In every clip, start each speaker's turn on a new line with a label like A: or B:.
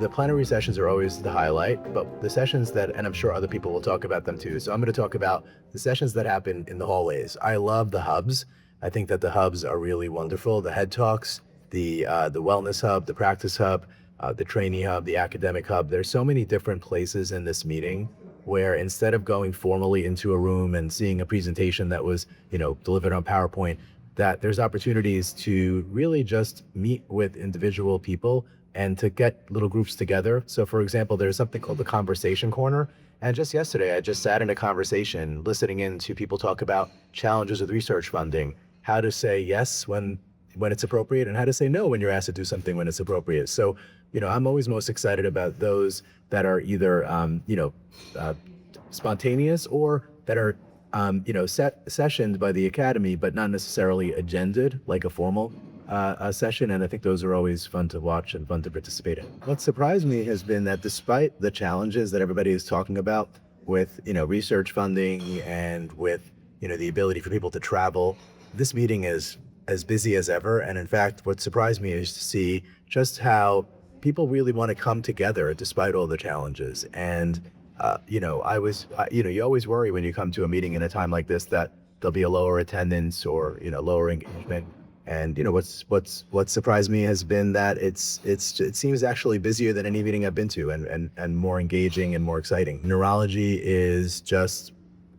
A: the plenary sessions are always the highlight, but the sessions that, and I'm sure other people will talk about them too. So I'm going to talk about the sessions that happen in the hallways. I love the hubs. I think that the hubs are really wonderful. The head talks, the wellness hub, the practice hub, the trainee hub, the academic hub. There's so many different places in this meeting where instead of going formally into a room and seeing a presentation that was, delivered on PowerPoint, that there's opportunities to really just meet with individual people and to get little groups together. So for example, there's something called the Conversation Corner. And just yesterday, I just sat in a conversation listening in to people talk about challenges with research funding, how to say yes when it's appropriate and how to say no when you're asked to do something when it's appropriate. So, I'm always most excited about those that are either, spontaneous or that are, sessioned by the academy, but not necessarily agended like a formal session. And I think those are always fun to watch and fun to participate in. What surprised me has been that despite the challenges that everybody is talking about with, research funding and with, the ability for people to travel, this meeting is as busy as ever. And in fact, what surprised me is to see just how people really want to come together despite all the challenges. And, you always worry when you come to a meeting in a time like this that there'll be a lower attendance or, lower engagement. And, what surprised me has been that it seems actually busier than any meeting I've been to and more engaging and more exciting. Neurology is just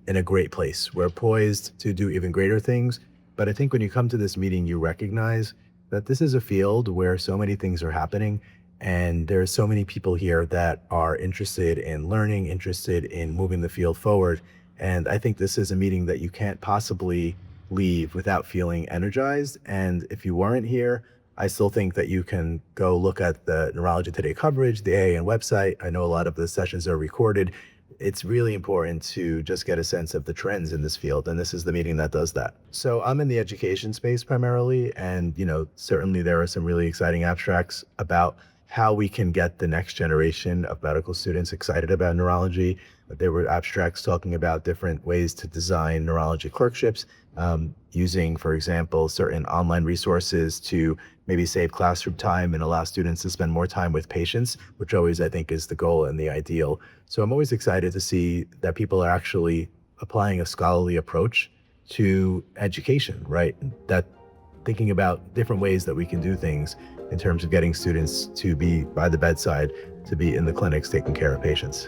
A: in a great place. We're poised to do even greater things. But I think when you come to this meeting, you recognize that this is a field where so many things are happening. And there's so many people here that are interested in learning, interested in moving the field forward. And I think this is a meeting that you can't possibly leave without feeling energized. And if you weren't here, I still think that you can go look at the Neurology Today coverage, the AAN website. I know a lot of the sessions are recorded. It's really important to just get a sense of the trends in this field, and this is the meeting that does that. So I'm in the education space primarily, and certainly there are some really exciting abstracts about how we can get the next generation of medical students excited about neurology. There were abstracts talking about different ways to design neurology clerkships, using, for example, certain online resources to maybe save classroom time and allow students to spend more time with patients, which always, I think, is the goal and the ideal. So I'm always excited to see that people are actually applying a scholarly approach to education, right? That thinking about different ways that we can do things in terms of getting students to be by the bedside, to be in the clinics taking care of patients.